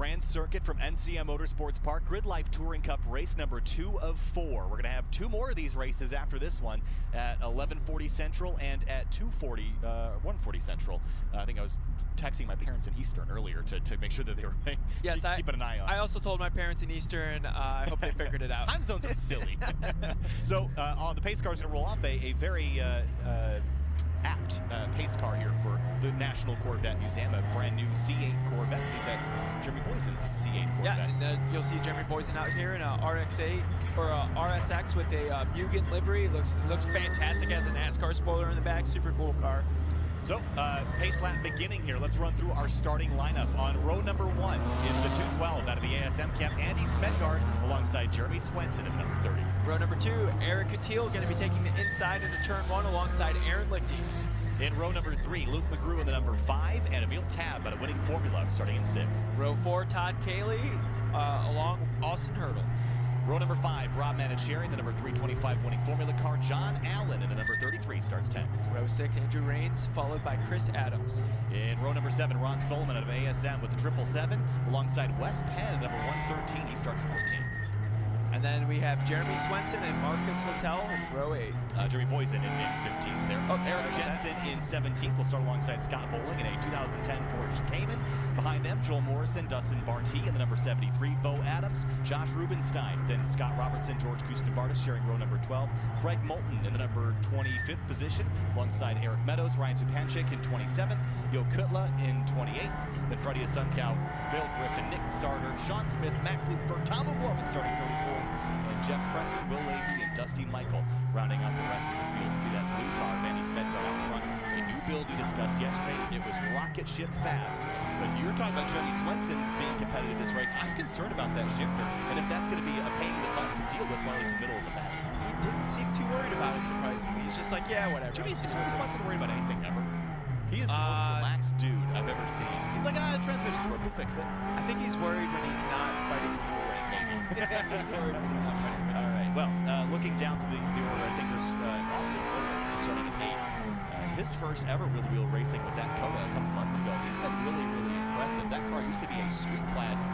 Grand Circuit from NCM Motorsports Park, Gridlife Touring Cup race number 2 of 4. We're going to have 2 more of these races after this one at 11:40 Central and at 1:40 Central. I think I was texting my parents in Eastern earlier to make sure that they were keeping an eye on. I also told my parents in Eastern. I hope they figured it out. Time zones are silly. So the pace car is going to roll off a very apt pace car here for the National Corvette Museum, a brand new C8 Corvette. I think that's Jeremy Boysen's C8 Corvette. Yeah, and you'll see Jeremy Boysen out here in a RX-8 or a RSX with a Mugen livery. Looks fantastic, has a NASCAR spoiler in the back. Super cool car. So, pace lap beginning here. Let's run through our starting lineup. On row number 1 is the 212 out of the ASM camp, Andy Smedgard, alongside Jeremy Swenson at number 30. Row number 2, Eric Coutil going to be taking the inside into turn 1 alongside Aaron Lichty. In row number 3, Luke McGrew in the number 5, and Emil Tabb at a winning formula starting in 6th. Row 4, Todd Cayley along Austin Hurdle. Row number 5, Rob Manicheri, the number 325 winning formula car. John Allen in the number 33 starts 10th. Row 6, Andrew Rains, followed by Chris Adams. In row number 7, Ron Solomon out of ASM with the 777, alongside Wes Penn at number 113. He starts 14th. And then we have Jeremy Swenson and Marcus Littell in row 8. Jeremy Boysen in 15th there. Eric Jensen in 17th will start alongside Scott Bowling in a 2010 Porsche Cayman. Behind them, Joel Morrison, Dustin Barty in the number 73, Bo Adams, Josh Rubenstein, then Scott Robertson, George Kustenbartis sharing row number 12, Craig Moulton in the number 25th position, alongside Eric Meadows, Ryan Zupanchik in 27th, Yo Kutla in 28th, then Freddie Asunkow, Bill Griffin, Nick Sarter, Sean Smith, Max Liebenberg, Tom O'Gorman starting 34th, and Jeff Presson, Will Leahy, and Dusty Michael rounding out the rest of the field. You see that blue car, Vanny Smedgard out front. A new build we discussed yesterday. It was rocket ship fast. But you're talking about Jeremy Swenson being competitive this race. I'm concerned about that shifter, and if that's going to be a pain in the butt to deal with while he's in the middle of the battle. He didn't seem too worried about it, surprisingly. He's just like, yeah, whatever. Is Jeremy Swenson worried about anything ever? He is the most relaxed dude I've ever seen. He's like, the transmission's broke, we'll fix it. I think he's worried when he's not fighting for the win. He's worried when he's not fighting for the win. All right, well, looking down through the order, I think there's Austin Hurdle starting in 8th. His first ever wheel-to-wheel racing was at COTA a couple months ago. He's been really, really impressive. That car used to be a street class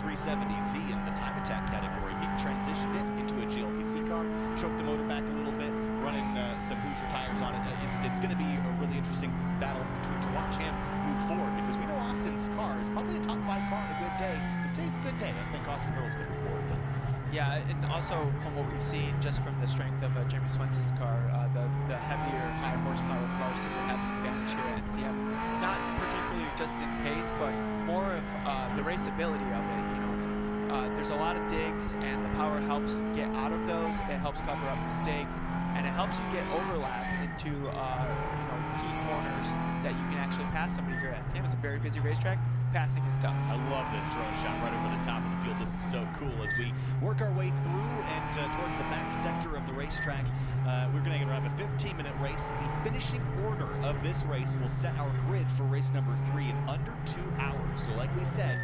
370Z in the time attack category. He transitioned it into a GLTC car, choked the motor back a little bit, running some Hoosier tires on it. It's going to be a really interesting battle to watch him move forward, because we know Austin's car is probably a top 5 car on a good day. But today's a good day. I think Austin Hurdle's going to move forward. Yeah, and also from what we've seen just from the strength of Jeremy Swenson's car, the heavier, high horsepower cars seem to have an advantage here at NCM. Not particularly just in pace, but more of the raceability of it. You know, there's a lot of digs, and the power helps get out of those. It helps cover up mistakes, and it helps you get overlap into key corners that you can actually pass somebody here at NCM. It's a very busy racetrack. Passing is tough. I love this drone shot right over the top of the field. This is so cool. As we work our way through and towards the back sector of the racetrack, we're going to have a 15-minute race. The finishing order of this race will set our grid for race number 3 in under 2 hours. So like we said,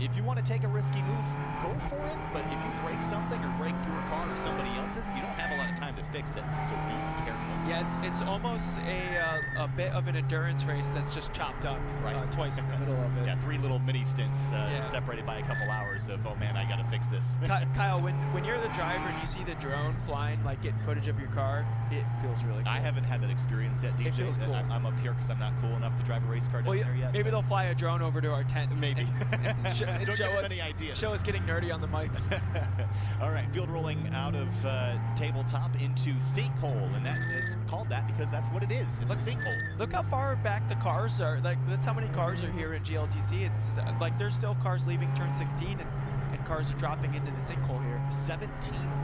if you want to take a risky move, go for it. But if you break something or break your car or somebody else's, you don't have a lot of time to fix it. So be careful. Yeah, it's almost a bit of an endurance race that's just chopped up twice in the middle of it. Yeah, 3 little mini stints separated by a couple hours of, oh man, I gotta fix this. Kyle, when you're the driver and you see the drone flying, like getting footage of your car, it feels really cool. I haven't had that experience yet, DJ. It feels cool. I'm up here because I'm not cool enough to drive a race car down there yet. Maybe they'll fly a drone over to our tent. Maybe. And show us getting nerdy on the mics. All right, field rolling out of tabletop into sinkhole, and it's called that because that's what it is. It's a sinkhole. Look how far back the cars are. Like, that's how many cars are here at GLTC. It's like there's still cars leaving turn 16 and cars are dropping into the sinkhole here. 17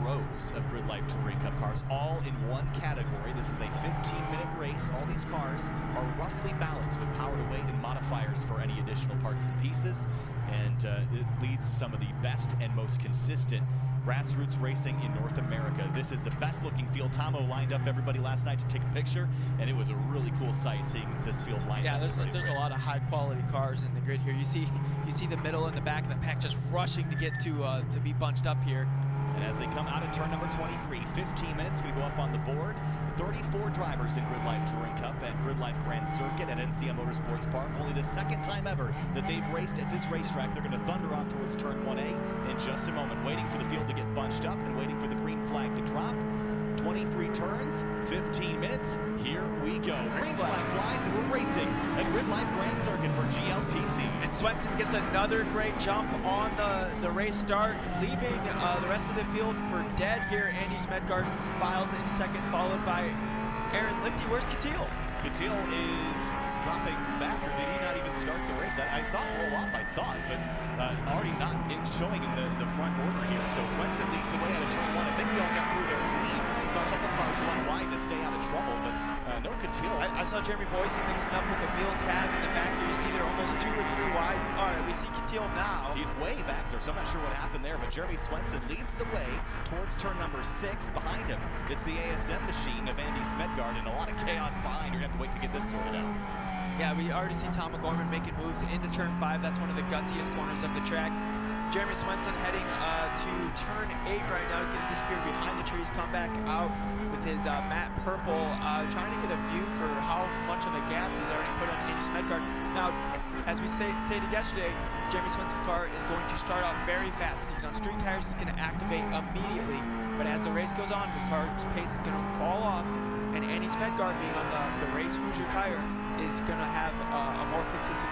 rows of Gridlife Touring Cup cars, all in one category. This is a 15-minute race. All these cars are roughly balanced with power to weight and modifiers for any additional parts and pieces, and it leads to some of the best and most consistent grassroots racing in North America. This is the best looking field. Tomo lined up everybody last night to take a picture, and it was a really cool sight seeing this field lined up. Yeah, there's a lot of high quality cars in the grid here. You see the middle and the back of the pack just rushing to get to be bunched up here. And as they come out of turn number 23. 15 minutes, going to go up on the board. 34 drivers in Gridlife Touring Cup at Gridlife Grand Circuit at NCM Motorsports Park. Only the second time ever that they've raced at this racetrack. They're going to thunder off towards turn 1A in just a moment, waiting for the field to get bunched up and waiting for the green flag to drop. 23 turns, 15 minutes, here we go. Green flag flies and we're racing at Gridlife Grand Circuit for GLTC. And Swenson gets another great jump on the race start, leaving the rest of the field for dead here. Andy Smedgaard files into second, followed by Aaron Lichty. Where's Catil? Catil is dropping back, or did he not even start the race? I saw him roll off, I thought, but already not showing in the front order here. So Swenson leads the way out of turn 1. I think we all got through there clean. Saw a couple cars run wide to stay out of trouble, but no Catil. I saw Jeremy Boise mixing up with Emil Tab in the back there. You see they're almost 2 or 3 wide. All right, we see Catil now. He's way back there, so I'm not sure what happened there, but Jeremy Swenson leads the way towards turn number 6. Behind him, it's the ASM machine of Andy Smedgaard, and a lot of chaos behind. You're going to have to wait to get this sorted out. Yeah, we already see Tom McGorman making moves into turn 5. That's one of the gutsiest corners of the track. Jeremy Swenson heading to turn 8 right now. He's going to disappear behind the trees, come back out with his matte purple, trying to get a view for how much of a gap he's already put on Andy Smedgaard. Now, as we stated yesterday, Jeremy Swenson's car is going to start out very fast. He's on street tires, he's going to activate immediately, but as the race goes on, his car's pace is going to fall off, and Andy Smedgaard, being on the race Hoosier tire, is going to have a more consistent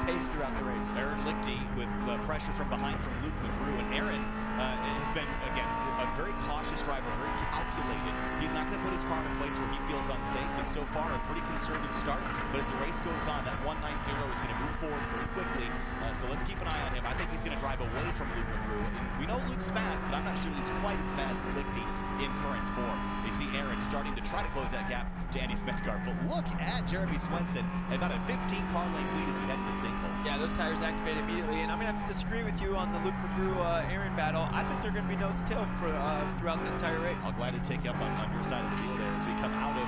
pace throughout the race. Aaron Lichty with pressure from behind from Luke McGrew, and Aaron has been, again, a very cautious driver, very calculated. He's not going to put his car in a place where he feels unsafe, and so far a pretty conservative start, but as the race goes on, that 190 is going to move forward very quickly, so let's keep an eye on him. I think he's going to drive away from Luke McGrew, and we know Luke's fast, but I'm not sure that he's quite as fast as Lichty in current form. You see Aaron starting to try to close that gap to Andy Smedgaard, but look at Jeremy Swenson, about a 15-car length lead as we head into single. Yeah, those tires activate immediately, and I'm going to have to disagree with you on the Luke McGrew-Aaron battle. I think they're going to be nose to tail for throughout the entire race. I'll glad to take you up on your side of the deal there as we come out of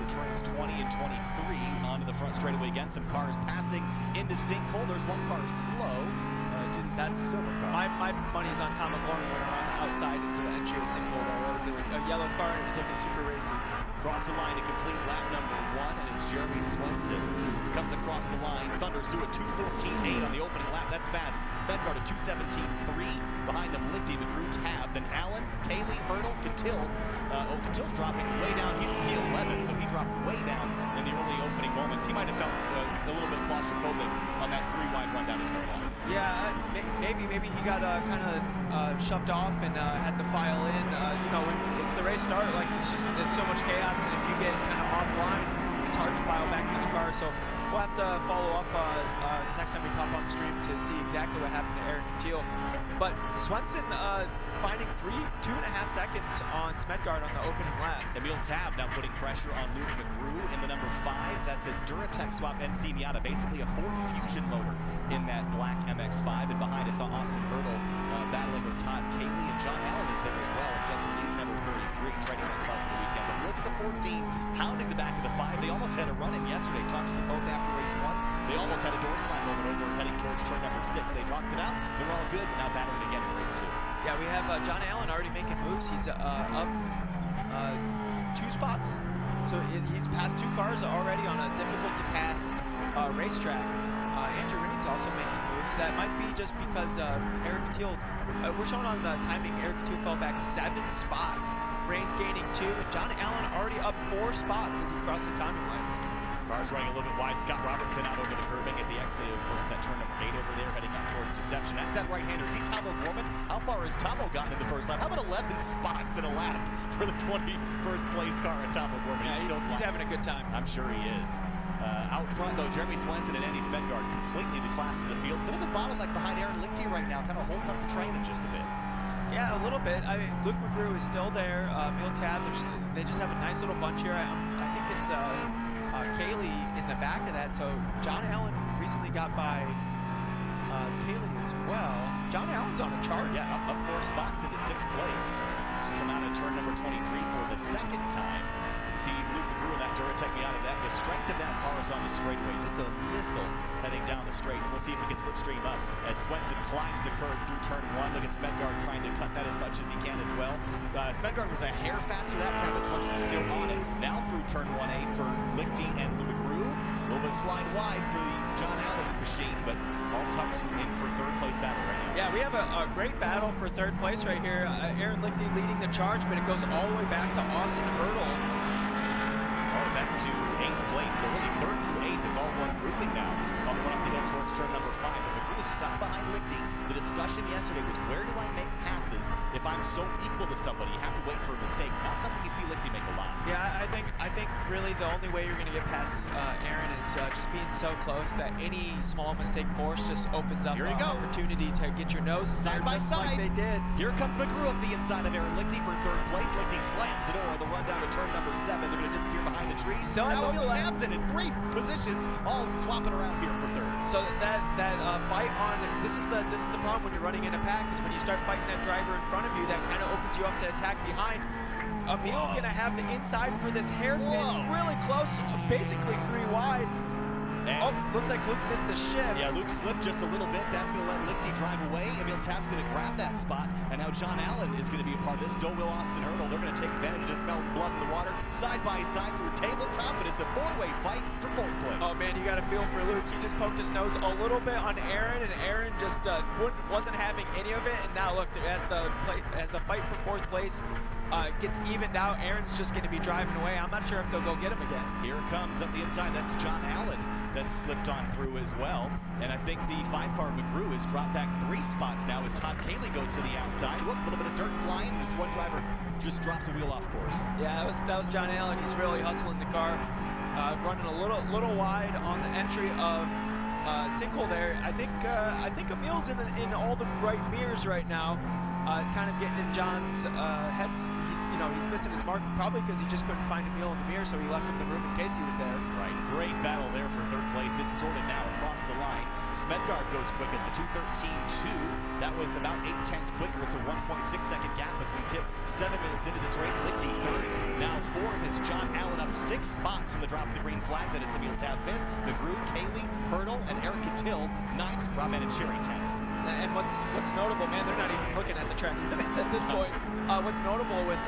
turns 20 and 23 onto the front straightaway again. Some cars passing into sinkhole. There's one car slow. That's silver car. My money's on Tom McGorman when around the outside into the entry of sinkhole. There was a yellow car and it was looking super racy. Across the line to complete lap number 1, and it's Jeremy Swenson. Comes across the line, thunders through a 2:14.8 on the opening lap. That's fast. Smedgaard at 2:17.3. Behind them, Lichty, McGrew, Tab, then Allen, Cayley, Hurdle, Catil. Catil's dropping way down. He's P11, so he dropped way down in the early opening moments. He might have felt a little bit claustrophobic on that 3-wide run down to turn 1. Yeah, maybe he got kind of shoved off and had to file in. You know, when it's the race start, like it's so much chaos, and if you get kind of offline, it's hard to file back into the car. So we'll have to follow up next time we pop on the stream to see exactly what happened to Eric Catil. But Swenson finding 2.5 seconds on Smedgaard on the opening lap. Emil Tab now putting pressure on Luke McGrew in the number 5. That's a Duratec swap NC Miata, basically a Ford Fusion motor in that black MX-5. And behind us, Austin Hurdle battling with Todd Cayley, and John Allen is there as well. And Justin Lee's number 33 trading that car for the weekend. But look at the 14 hounding the back of the 5. They almost had a run-in yesterday. Talked to them both after race 1. They almost had a door slam moment over heading towards turn number 6. They talked it out. They're all good, but now battling again in race 2. Yeah, we have John Allen already making moves. He's up 2 spots. So he's passed 2 cars already on a difficult-to-pass racetrack. Andrew Raines also making moves. That might be just because Eric Catil, we're showing on the timing, Eric Catil fell back 7 spots. Raines gaining 2, and John Allen already up 4 spots as he crossed the timing lines. Cars running a little bit wide. Scott Robertson out over the curbing at the exit of that turn number 8 over there, heading up towards Deception. That's that right-hander. See Tomo Gorman? How far has Tomo gotten in the first lap? How about 11 spots in a lap for the 21st place car at Tomo Gorman? Yeah, he's having a good time. I'm sure he is. Out front, though, Jeremy Swenson and Andy Smedgaard completely the class of the field. Bit of a bottleneck behind Aaron Lichty right now, kind of holding up the train in just a bit. Yeah, a little bit. I mean, Luke McGrew is still there. Emil Tab, they just have a nice little bunch here. I think it's Cayley in the back of that. So John Allen recently got by Cayley as well. John Allen's on a charge. Yeah, up 4 spots into 6th place. To come out of turn number 23 for the second time. You see Luke McGrew in that Duratec Miata. The strength of that car is on the straightaways. It's a missile heading down the straights. We'll see if he can slipstream up as Swenson climbs the curve through turn 1. Look at Smedgaard trying to cut that as much as he can as well. Smedgard was a hair faster that time, but Swenson's still on it. Now through turn 1A for Lichty and LeMagrou. A little bit slide wide for the John Allen machine, but all tucked in for third place battle right now. Yeah, we have a great battle for third place right here. Aaron Lichty leading the charge, but it goes all the way back to Austin Hurdle. All the way back to 8th place, so really 3rd through 8th is all one grouping now. On the run up the hill towards turn number 5. But McGrew is stopped behind Lichty. The discussion yesterday was, where do I make passes if I'm so equal to somebody? You have to wait for a mistake. Not something you see Lichty make a lot. Yeah, I think really the only way you're going to get past Aaron is just being so close that any small mistake force just opens up an opportunity to get your nose side by side. Like they did. Here comes McGrew up the inside of Aaron Lichty for 3rd place. Lichty slams it over the run down to turn number 7. They're going to disappear behind the trees. Still now Emil Tab's in 3 positions, all swapping around here for 3rd. So that fight on this is the problem when you're running in a pack, is when you start fighting that driver in front of you, that kind of opens you up to attack behind. Emil's gonna have the inside for this hairpin, really close, basically 3 wide. And looks like Luke missed the shift. Yeah, Luke slipped just a little bit. That's going to let Lichty drive away. Emil Tab's going to grab that spot, and now John Allen is going to be a part of this. So will Austin Hurdle. They're going to take advantage of smelling blood in the water, side by side through tabletop, and it's a 4-way fight for 4th place. Oh man, you got to feel for Luke. He just poked his nose a little bit on Aaron, and Aaron just wasn't having any of it. And now look, as the fight for 4th place gets evened out, Aaron's just going to be driving away. I'm not sure if they'll go get him again. Here comes up the inside. That's John Allen that slipped on through as well. And I think the 5-car McGrew has dropped back 3 spots now as Todd Cayley goes to the outside. Whoop, a little bit of dirt flying, and it's one driver just drops a wheel off course. Yeah, that was John Allen. He's really hustling the car, running a little wide on the entry of sinkhole there. I think Emil's in all the right mirrors right now. It's kind of getting in John's head. He's missing his mark, probably because he just couldn't find Emil in the mirror, so he left him the room in case he was there. Right, great battle there for 3rd place. It's sorted now across the line. Smedgard goes quick. It's a 2:13.2. That was about 8/10 quicker. It's a 1.6-second gap as we tip 7 minutes into this race. Lichty 3rd. Now 4th is John Allen, up 6 spots from the drop of the green flag. Then it's Emil Tab 5th, McGrew, Cayley, Hurdle, and Eric Cattell 9th. Rob Cherry 10th. And what's notable, man, they're not even looking at the track limits at this point. What's notable with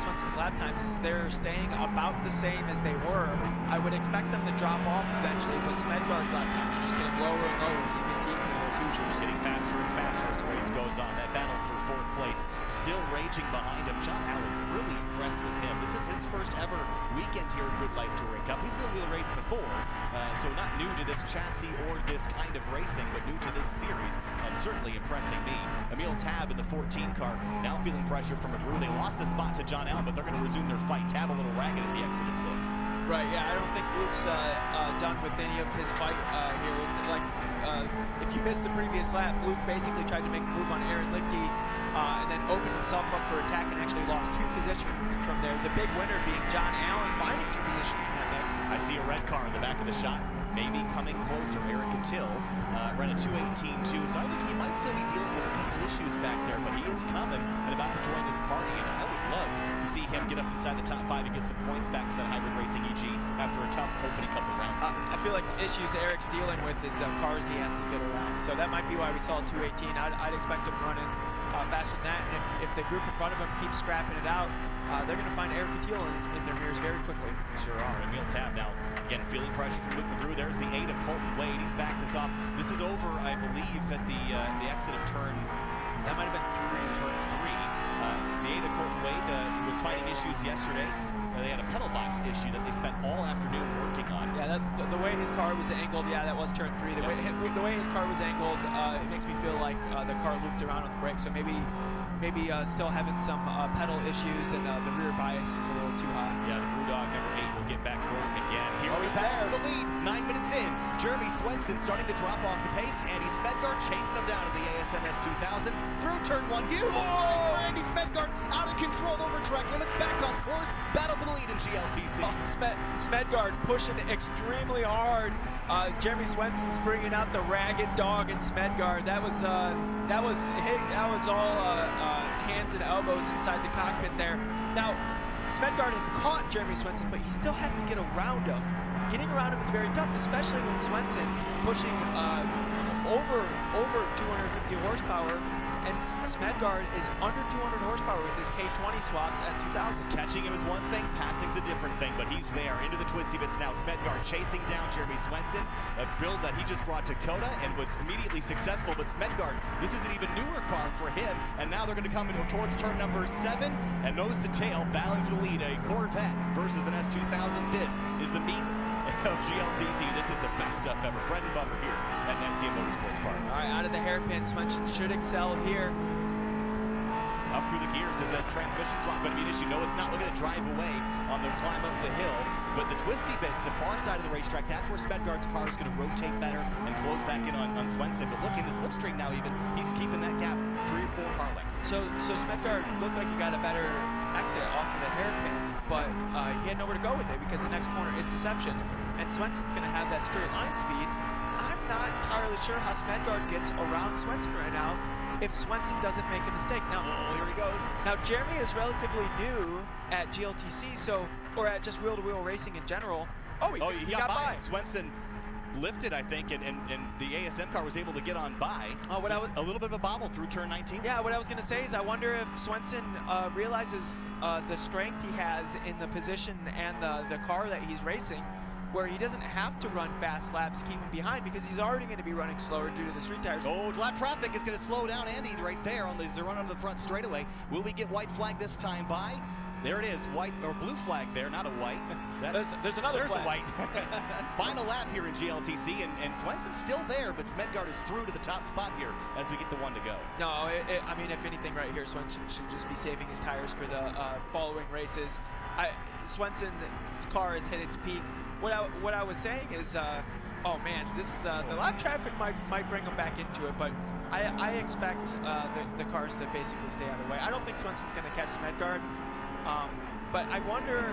Swenson's lap times is they're staying about the same as they were. I would expect them to drop off eventually, but Smedgard's lap times are just getting lower and lower as he gets eaten with those Hoosiers. Getting faster and faster as the race goes on. That battle for 4th place still raging behind him. John Allen really impressed with him. This is his first ever weekend here at Gridlife Touring Cup. He's been a wheel race before, so not new to this chassis or this kind of racing, but new to this series. Certainly impressing me. Emil Tab in the 14 car, now feeling pressure from McGrew. They lost a spot to John Allen, but they're going to resume their fight. Tab a little ragged at the exit of 6. Right, yeah, I don't think Luke's done with any of his fight here. It's like, if you missed the previous lap, Luke basically tried to make a move on Aaron Lichty and then opened himself up for attack and actually lost 2 positions from there. The big winner being John Allen, finding 2 positions in that mix. I see a red car in the back of the shot. Maybe coming closer. Eric Cattell ran a 2:18.2, so I think he might still be dealing with a couple issues back there, but he is coming and about to join this party, and I would love to see him get up inside the top 5 and get some points back for that hybrid racing EG after a tough opening couple rounds. I feel like the issues Eric's dealing with is cars he has to get around, so that might be why we saw 2:18. I'd expect him running faster than that, and if the group in front of him keeps scrapping it out, they're going to find Eric Cattell in their mirrors very quickly. Sure are. Emil Tab now, again, feeling pressure from Luke McGrew. There's the 8 of Colton Wade. He's backed this off. This is over, I believe, at the exit of turn. That might have been turn 3. The 8 of Colton Wade was fighting issues yesterday. They had a pedal box issue that they spent all afternoon working on. Yeah, the way his car was angled, yeah, that was turn 3. The way his car was angled, it makes me feel like the car looped around on the brake. So maybe still having some pedal issues, and the rear bias is a little too high. Yeah, the Brewdog number 8 will get back rolling again. Here he's back there for the lead. 9 minutes in. Jeremy Swenson starting to drop off the pace. Andy Smedgard chasing him down to the ASMS 2000 through turn 1. Huge strike for Andy Smedgard. Out of control over track limits. Back on course. Battle for the lead in GLTC. Smedgard pushing extremely hard. Jeremy Swenson's bringing out the ragged dog in Smedgard. That was all hands and elbows inside the cockpit there. Now, Smedgard has caught Jeremy Swenson, but he still has to get around him. Getting around him is very tough, especially when Swenson pushing over 250 horsepower, and Smedgard is under 200 horsepower with his K20 swapped S2000. Catching him is one thing, passing's a different thing, but he's there. Into the twisty bits now. Smedgaard chasing down Jeremy Swenson, a build that he just brought to Coda and was immediately successful, but Smedgaard, this is an even newer car for him, and now they're going to come towards turn number 7, and nose to tail, battling for the lead, a Corvette versus an S2000. This is the meat of GLTC. This is the best stuff ever. Bread and butter here at NCM Motorsports Park. All right, out of the hairpin, Swenson should excel here. Up through the gears is that transmission swap going to be an issue. No, it's not looking to drive away on the climb up the hill, but the twisty bits, the far side of the racetrack, that's where Smedgaard's car is going to rotate better and close back in on Swenson. But look in the slipstream now even, he's keeping that gap 3 or 4 car lengths. So Smedgaard looked like he got a better exit off of the hairpin, but he had nowhere to go with it because the next corner is Deception, and Swenson's going to have that straight line speed. I'm not entirely sure how Smedgaard gets around Swenson right now if Swenson doesn't make a mistake. Now, here he goes. Now, Jeremy is relatively new at GLTC, or at just wheel-to-wheel racing in general. Oh, he got by. Swenson lifted, I think, and the ASM car was able to get on by. A little bit of a bobble through turn 19. Yeah, what I was going to say is I wonder if Swenson realizes the strength he has in the position and the car that he's racing, where he doesn't have to run fast laps to keep him behind because he's already going to be running slower due to the street tires. Oh, lap traffic is going to slow down Andy right there on the run on the front straightaway. Will we get white flag this time by? There it is, white or blue flag there, not a white. There's another flag. The white. Final lap here in GLTC, and Swenson's still there, but Smedgaard is through to the top spot here as we get the 1 to go. No, I mean, if anything right here, Swenson should just be saving his tires for the following races. Swenson's car has hit its peak. What I was saying is, oh man, this the lap traffic might bring him back into it, but I expect the cars to basically stay out of the way. I don't think Swenson's going to catch Smedgaard, but I wonder,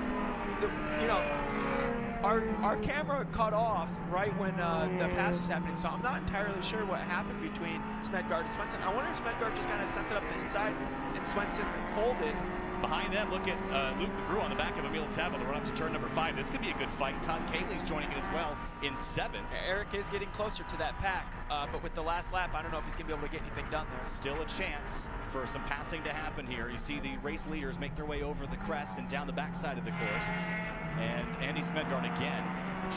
our camera cut off right when the pass was happening, so I'm not entirely sure what happened between Smedgaard and Swenson. I wonder if Smedgaard just kind of sent it up the inside and Swenson folded. Behind them, look at Luke McGrew on the back of Emil Tab on the run up to turn number 5. This could be a good fight. Todd Cayley's joining it as well in 7th. Eric is getting closer to that pack, but with the last lap, I don't know if he's going to be able to get anything done there. Still a chance for some passing to happen here. You see the race leaders make their way over the crest and down the backside of the course. And Andy Smedgaard again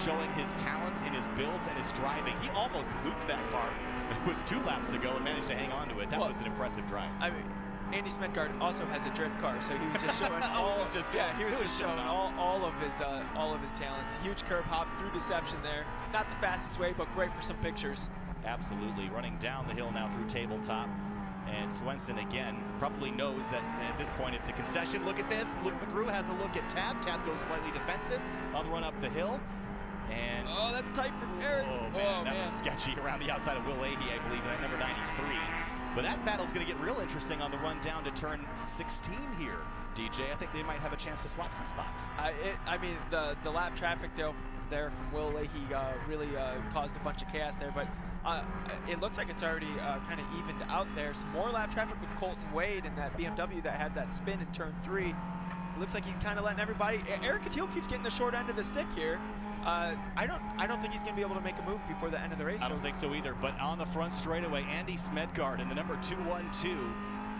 showing his talents in his builds and his driving. He almost looped that car with 2 laps ago and managed to hang on to it. That was an impressive drive. I mean, Andy Smedgaard also has a drift car, so he was just showing all of his talents. Huge curb hop through Deception there. Not the fastest way, but great for some pictures. Absolutely, running down the hill now through tabletop. And Swenson again probably knows that at this point it's a concession. Look at this. Luke McGrew has a look at Tab. Tab goes slightly defensive on the run up the hill. And oh, that's tight for Eric. Oh man, that was sketchy around the outside of Will Leahy, I believe, that number 93. But that battle's going to get real interesting on the run down to turn 16 here, DJ. I think they might have a chance to swap some spots. I mean, the lap traffic there from Will Leahy really caused a bunch of chaos there, but it looks like it's already kind of evened out there. Some more lap traffic with Colton Wade and that BMW that had that spin in turn 3. It looks like he's kind of letting everybody. Eric Catil keeps getting the short end of the stick here. I don't think he's going to be able to make a move before the end of the race. I don't think so either, but on the front straightaway, Andy Smedgaard and the number 212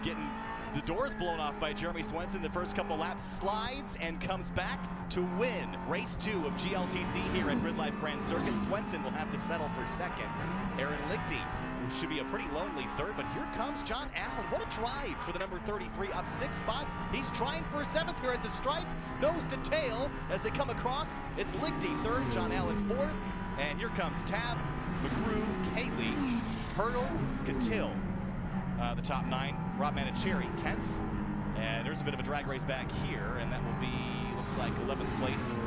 getting the doors blown off by Jeremy Swenson. The first couple laps, slides and comes back to win race 2 of GLTC here at Gridlife Grand Circuit. Swenson will have to settle for 2nd. Aaron Lichty, who should be a pretty lonely 3rd, but here comes John Allen. What a drive for the number 33, up 6 spots. He's trying for a 7th here at the stripe, nose to tail as they come across. It's Lichty 3rd, John Allen 4th, and here comes Tab, McGrew, Cayley, Hurdle, Catil, the top 9. Rob Manicherry 10th, and there's a bit of a drag race back here, and that will be, looks like 11th place.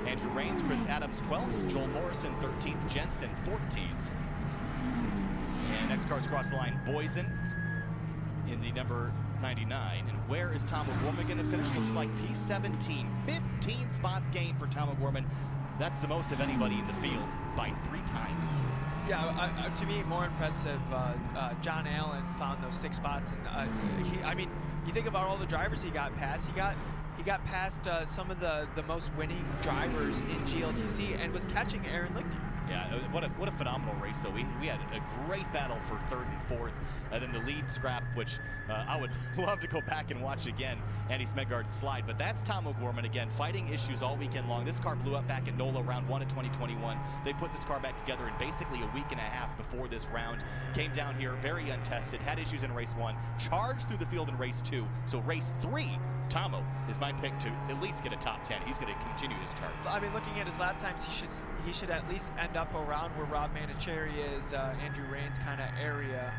Andrew Rains, Chris Adams 12th, Joel Morrison 13th, Jensen 14th. And next car's across the line, Boysen in the number 99. And where is Tom O'Gorman going to finish? Looks like P17. 15 spots gained for Tom O'Gorman. That's the most of anybody in the field by 3 times. Yeah, to me, more impressive. John Allen found those 6 spots, and I mean, you think about all the drivers he got past. He got past some of the most winning drivers in GLTC, and was catching Aaron Lichty. Yeah, what a phenomenal race, though. We had a great battle for third and fourth, and then the lead scrap, which I would love to go back and watch again, Andy Smedgaard's slide. But that's Tom O'Gorman again, fighting issues all weekend long. This car blew up back at NOLA round 1 of 2021. They put this car back together in basically a week and a half before this round. Came down here very untested, had issues in race 1, charged through the field in race 2. So race 3, Tomo is my pick to at least get a top 10. He's going to continue his charge. I mean, looking at his lap times, he should at least end up around where Rob Manicherry is, Andrew Rains kind of area.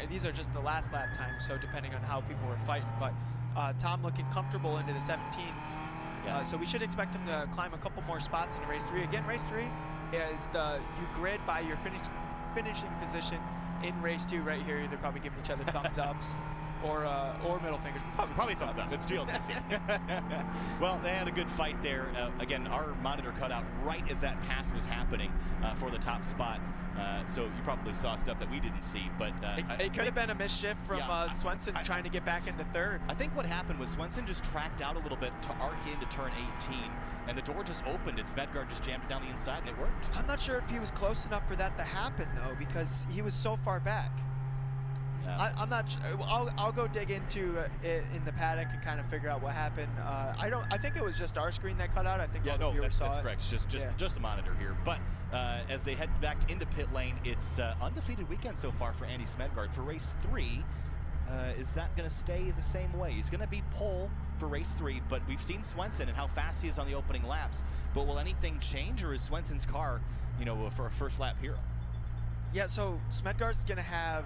These are just the last lap times, so depending on how people were fighting. But Tom looking comfortable into the 17s. Yeah. So we should expect him to climb a couple more spots into race 3. Again, race 3 is you grid by your finishing position in race 2 right here. They're probably giving each other thumbs ups. Or middle fingers. Probably thumbs up. It's GLTC. Well, they had a good fight there. Again, our monitor cut out right as that pass was happening for the top spot. So you probably saw stuff that we didn't see. But it could have been a mischief from Swenson trying to get back into third. I think what happened was Swenson just tracked out a little bit to arc into turn 18, and the door just opened, and Smedgaard just jammed it down the inside, and it worked. I'm not sure if he was close enough for that to happen, though, because he was so far back. I'm not. I'll go dig into it in the paddock and kind of figure out what happened. I think it was just our screen that cut out. I think that's correct. It's just the monitor here. But as they head back into pit lane, it's undefeated weekend so far for Andy Smedgaard. For race 3, is that going to stay the same way? He's going to be pole for race 3, but we've seen Swenson and how fast he is on the opening laps. But will anything change, or is Swenson's car, for a first lap hero? Yeah, so Smedgaard's going to have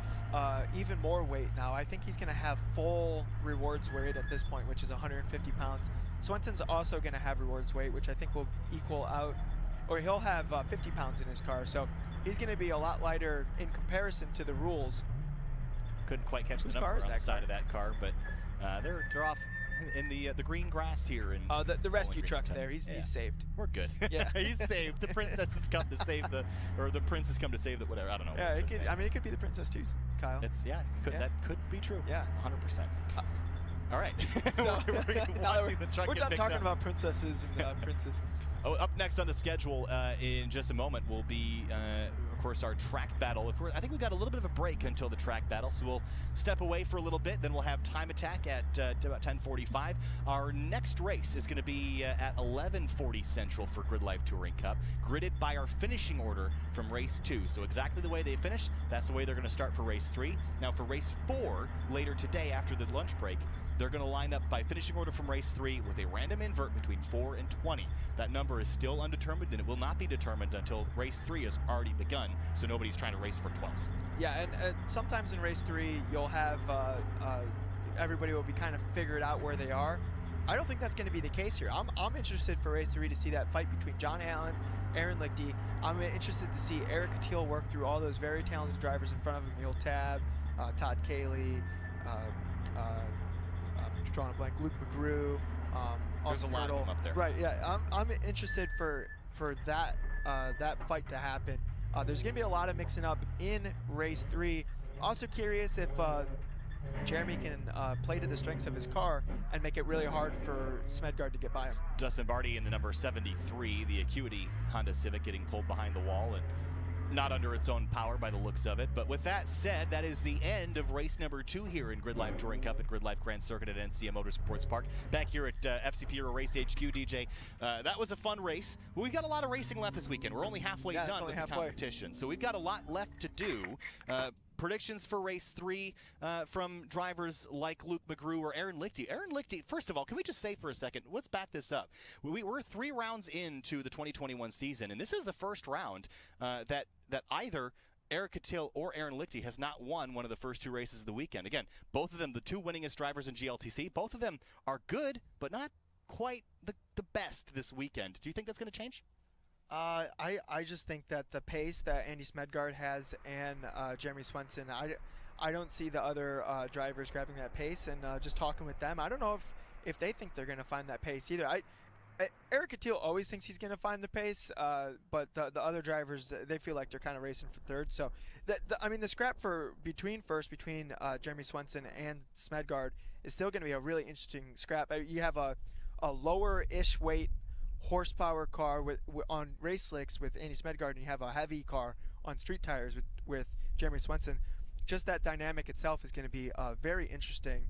even more weight now. I think he's going to have full rewards weight at this point, which is 150 pounds. Swenson's also going to have rewards weight, which I think will equal out, or he'll have 50 pounds in his car. So he's going to be a lot lighter in comparison to the rules. Couldn't quite catch the number on the side of that car, but they're off in the green grass here. The rescue truck's there. He's saved. We're good. Yeah, he's saved. The princess has come to save the prince has come to save the whatever. I don't know. Yeah, it could be the princess too, Kyle. That could be true. Yeah, 100%. All right. So we're done talking about princesses and princes. Oh, up next on the schedule in just a moment will be, of course, our track battle. I think we've got a little bit of a break until the track battle, so we'll step away for a little bit. Then we'll have time attack at about 10:45. Our next race is going to be at 11:40 Central for Gridlife Touring Cup, gridded by our finishing order from race 2. So exactly the way they finish, that's the way they're going to start for race 3. Now for race 4, later today after the lunch break, they're going to line up by finishing order from race 3 with a random invert between 4 and 20. That number is still undetermined, and it will not be determined until race 3 has already begun, so nobody's trying to race for 12th. Yeah, and sometimes in race 3, you'll have everybody will be kind of figured out where they are. I don't think that's going to be the case here. I'm interested for race 3 to see that fight between John Allen, Aaron Lichty. I'm interested to see Eric Catil work through all those very talented drivers in front of him, Emil Tab, Todd Cayley, drawing a blank, Luke McGrew. There's a lot of them up there. Right, yeah. I'm interested for that fight to happen. There's going to be a lot of mixing up in race 3. Also curious if Jeremy can play to the strengths of his car and make it really hard for Smedgaard to get by him. Dustin Barty in the number 73, the Acuity Honda Civic, getting pulled behind the wall and not under its own power by the looks of it. But with that said, that is the end of race number 2 here in Gridlife Touring Cup at Gridlife Grand Circuit at NCM Motorsports Park. Back here at FCP Euro Race HQ, DJ. That was a fun race. Well, we've got a lot of racing left this weekend. We're only halfway done with the competition, so we've got a lot left to do. Predictions for race 3 from drivers like Luke McGrew or Aaron Lichty. Aaron Lichty, first of all, can we just say for a second, let's back this up. We're 3 rounds into the 2021 season, and this is the first round that either Eric Catil or Aaron Lichty has not won one of the first 2 races of the weekend. Again, both of them the 2 winningest drivers in GLTC. Both of them are good, but not quite the best this weekend. Do you think that's going to change? I just think that the pace that Andy Smedgaard has and Jeremy Swenson, I don't see the other drivers grabbing that pace. And just talking with them, I don't know if they think they're going to find that pace either. Eric Catil always thinks he's going to find the pace, but the other drivers, they feel like they're kind of racing for third. So, the scrap between Jeremy Swenson and Smedgaard is still going to be a really interesting scrap. You have a lower-ish weight horsepower car on race slicks with Andy Smedgard, and you have a heavy car on street tires with Jeremy Swenson, just that dynamic itself is going to be very interesting,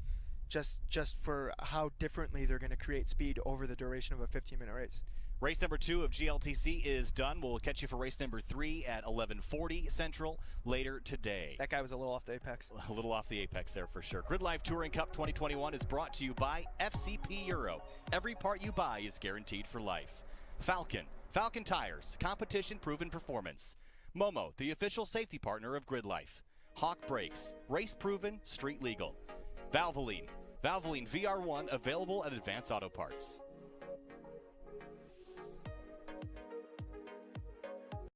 just for how differently they're going to create speed over the duration of a 15-minute race. Race number 2 of GLTC is done. We'll catch you for race number 3 at 11:40 Central later today. That guy was a little off the apex. A little off the apex there for sure. Gridlife Touring Cup 2021 is brought to you by FCP Euro. Every part you buy is guaranteed for life. Falcon Tires, competition-proven performance. Momo, the official safety partner of Gridlife. Hawk Brakes, race-proven, street legal. Valvoline VR1, available at Advance Auto Parts.